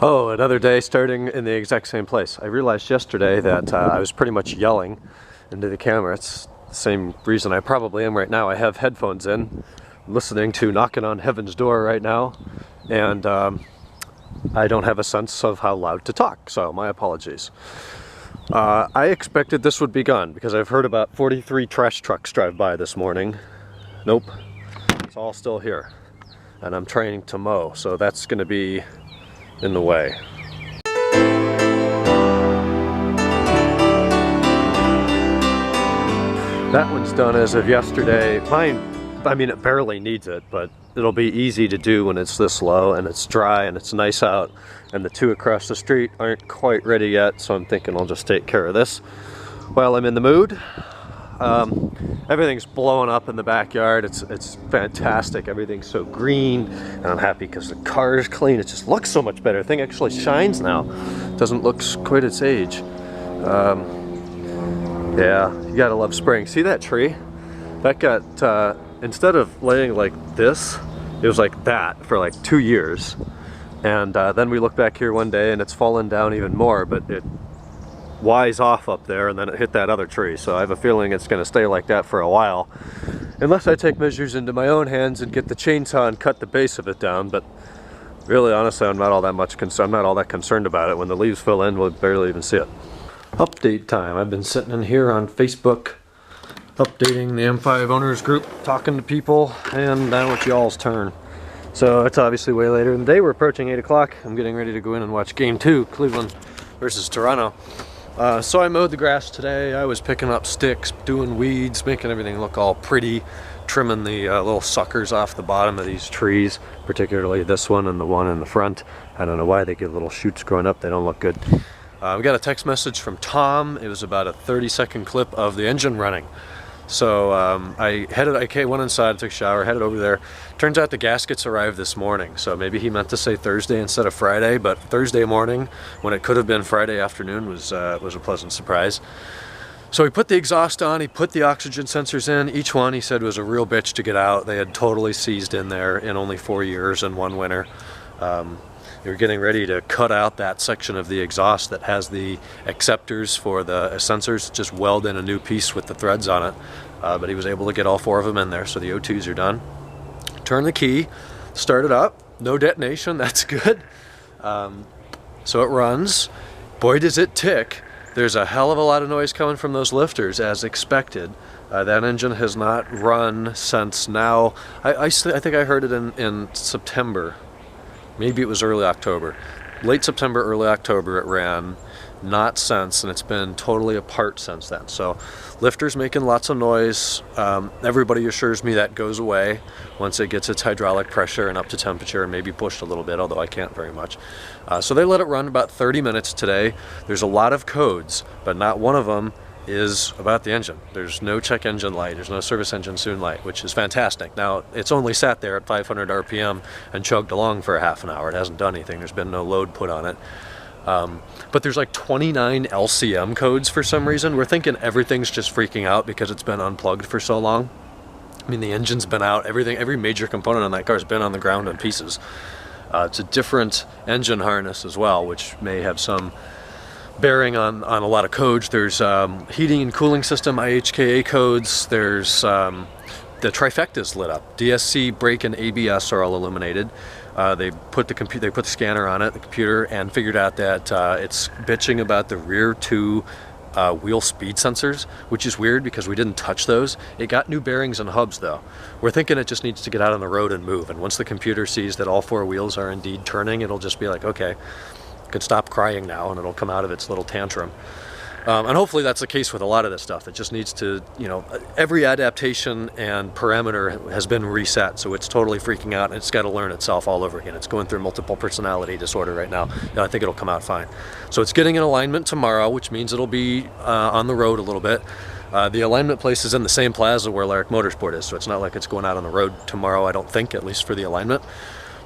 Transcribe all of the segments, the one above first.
Oh, another day starting in the exact same place. I realized yesterday that I was pretty much yelling into the camera. It's the same reason I probably am right now. I have headphones in, listening to Knocking on Heaven's Door right now, and I don't have a sense of how loud to talk, so my apologies. I expected this would be gone because I've heard about 43 trash trucks drive by this morning. Nope, it's all still here. And I'm training to mow, so that's going to be in the way. That one's done as of yesterday. Mine, I mean, it barely needs it, but it'll be easy to do when it's this low and it's dry and it's nice out, and the two across the street aren't quite ready yet, so I'm thinking I'll just take care of this while I'm in the mood. Everything's blowing up in the backyard. It's fantastic. Everything's so green, and I'm happy because the car is clean. It just looks so much better. The thing actually shines now. Doesn't look quite its age. Yeah, you gotta love spring. See that tree? That got, instead of laying like this, it was like that for like 2 years. And then we look back here one day and it's fallen down even more, but it wise off up there and then it hit that other tree. So I have a feeling it's going to stay like that for a while, unless I take measures into my own hands and get the chainsaw and cut the base of it down. But really, honestly, I'm not all that concerned about it. When the leaves fill in, we'll barely even see it. Update time. I've been sitting in here on Facebook updating the M5 owners group, talking to people, and now it's y'all's turn. So it's obviously way later in the day. We're approaching 8 o'clock. I'm getting ready to go in and watch Game 2, Cleveland versus Toronto. So I mowed the grass today. I was picking up sticks, doing weeds, making everything look all pretty, trimming the little suckers off the bottom of these trees, particularly this one and the one in the front. I don't know why they get little shoots growing up. They don't look good. We got a text message from Tom. It was about a 30-second clip of the engine running. So I went inside, took a shower, headed over there. Turns out the gaskets arrived this morning, so maybe he meant to say Thursday instead of Friday, but Thursday morning, when it could have been Friday afternoon, was a pleasant surprise. So he put the exhaust on, he put the oxygen sensors in. Each one, he said, was a real bitch to get out. They had totally seized in there in only 4 years and one winter. They were getting ready to cut out that section of the exhaust that has the acceptors for the sensors, just weld in a new piece with the threads on it. But he was able to get all 4 of them in there, so the O2s are done. Turn the key, start it up, no detonation, that's good. So it runs. Boy, does it tick. There's a hell of a lot of noise coming from those lifters, as expected. That engine has not run since now, I think I heard it in September. Maybe it was early October. Late September, early October it ran, not since, and it's been totally apart since then. So lifter's making lots of noise. Everybody assures me that goes away once it gets its hydraulic pressure and up to temperature, and maybe pushed a little bit, although I can't very much. So they let it run about 30 minutes today. There's a lot of codes, but not one of them is about the engine. There's no check engine light, there's no service engine soon light, which is fantastic. Now, it's only sat there at 500 RPM and chugged along for a half an hour. It hasn't done anything. There's been no load put on it. But there's like 29 LCM codes for some reason. We're thinking everything's just freaking out because it's been unplugged for so long. I mean, the engine's been out, every major component on that car has been on the ground in pieces. It's a different engine harness as well, which may have some bearing on a lot of codes. There's heating and cooling system IHKA codes. There's the trifecta's lit up. DSC, brake, and ABS are all illuminated. They put the scanner on it, the computer, and figured out that it's bitching about the rear 2 wheel speed sensors, which is weird because we didn't touch those. It got new bearings and hubs though. We're thinking it just needs to get out on the road and move, and once the computer sees that all 4 wheels are indeed turning, it'll just be like, okay, could stop crying now, and it'll come out of its little tantrum. And hopefully that's the case with a lot of this stuff. It just needs to, every adaptation and parameter has been reset, so it's totally freaking out, and it's got to learn itself all over again. It's going through multiple personality disorder right now. I think it'll come out fine. So it's getting in alignment tomorrow, which means it'll be on the road a little bit. The alignment place is in the same plaza where Larrick Motorsport is, so it's not like it's going out on the road tomorrow, I don't think, at least for the alignment.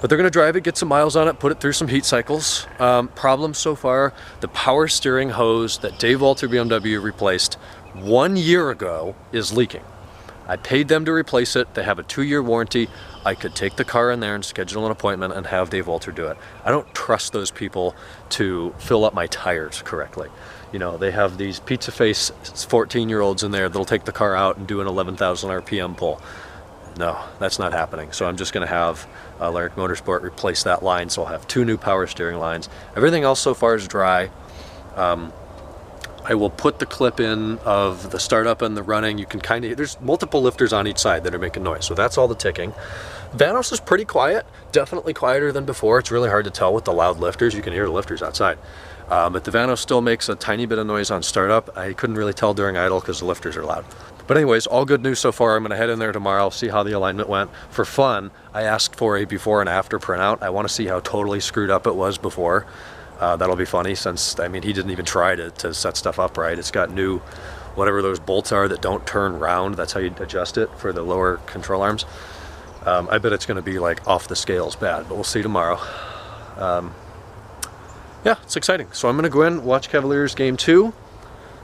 But they're going to drive it, get some miles on it, put it through some heat cycles. Problem so far, the power steering hose that Dave Walter BMW replaced 1 year ago is leaking. I paid them to replace it. They have a 2-year warranty. I could take the car in there and schedule an appointment and have Dave Walter do it. I don't trust those people to fill up my tires correctly. You know, they have these pizza face 14-year-olds in there that'll take the car out and do an 11,000 RPM pull. No, that's not happening. So I'm just going to have Lyric Motorsport replace that line. So I'll have 2 new power steering lines. Everything else so far is dry. I will put the clip in of the startup and the running. You can kind of, there's multiple lifters on each side that are making noise. So that's all the ticking. Vanos is pretty quiet, definitely quieter than before. It's really hard to tell with the loud lifters. You can hear the lifters outside. But the Vanos still makes a tiny bit of noise on startup. I couldn't really tell during idle because the lifters are loud. But anyways, all good news so far. I'm going to head in there tomorrow, see how the alignment went. For fun, I asked for a before and after printout. I want to see how totally screwed up it was before. That'll be funny since, I mean, he didn't even try to set stuff up right. It's got new, whatever those bolts are that don't turn round. That's how you adjust it for the lower control arms. I bet it's going to be like off the scales bad, but we'll see tomorrow. Yeah, it's exciting. So I'm going to go in, watch Cavaliers game 2.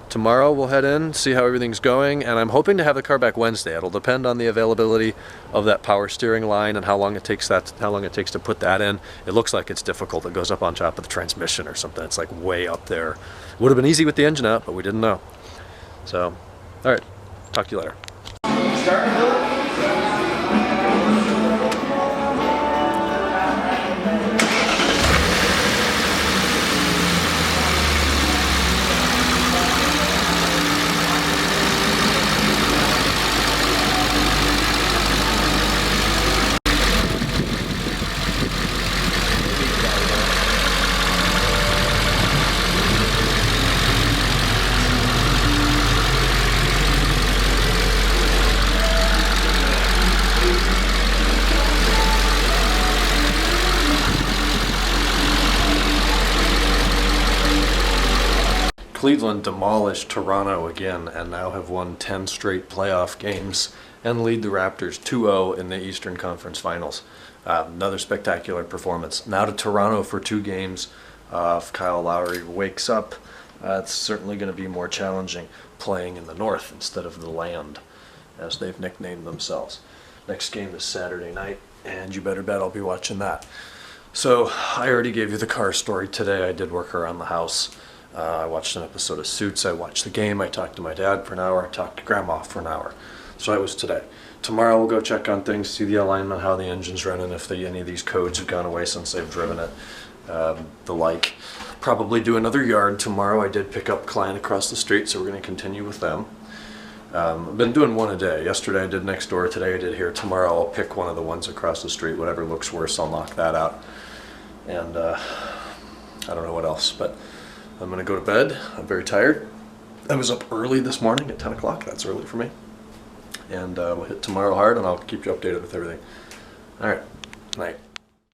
Tomorrow we'll head in, see how everything's going, and I'm hoping to have the car back Wednesday. It'll depend on the availability of that power steering line and how long it takes to put that in. It looks like it's difficult. It goes up on top of the transmission or something. It's like way up there. Would have been easy with the engine out, but we didn't know. So, all right, talk to you later. Cleveland demolished Toronto again and now have won 10 straight playoff games and lead the Raptors 2-0 in the Eastern Conference Finals. Another spectacular performance. Now to Toronto for 2 games. If Kyle Lowry wakes up, it's certainly going to be more challenging playing in the North instead of the Land, as they've nicknamed themselves. Next game is Saturday night, and you better bet I'll be watching that. So I already gave you the car story today. I did work around the house. I watched an episode of Suits, I watched the game, I talked to my dad for an hour, I talked to Grandma for an hour. So that was today. Tomorrow we'll go check on things, see the alignment, how the engine's running, if any of these codes have gone away since they've driven it, the like. Probably do another yard tomorrow. I did pick up a client across the street, so we're going to continue with them. I've been doing one a day. Yesterday I did next door, today I did here. Tomorrow I'll pick one of the ones across the street. Whatever looks worse, I'll knock that out. And I don't know what else, but I'm going to go to bed. I'm very tired. I was up early this morning at 10 o'clock. That's early for me. And we'll hit tomorrow hard, and I'll keep you updated with everything. All right. Night.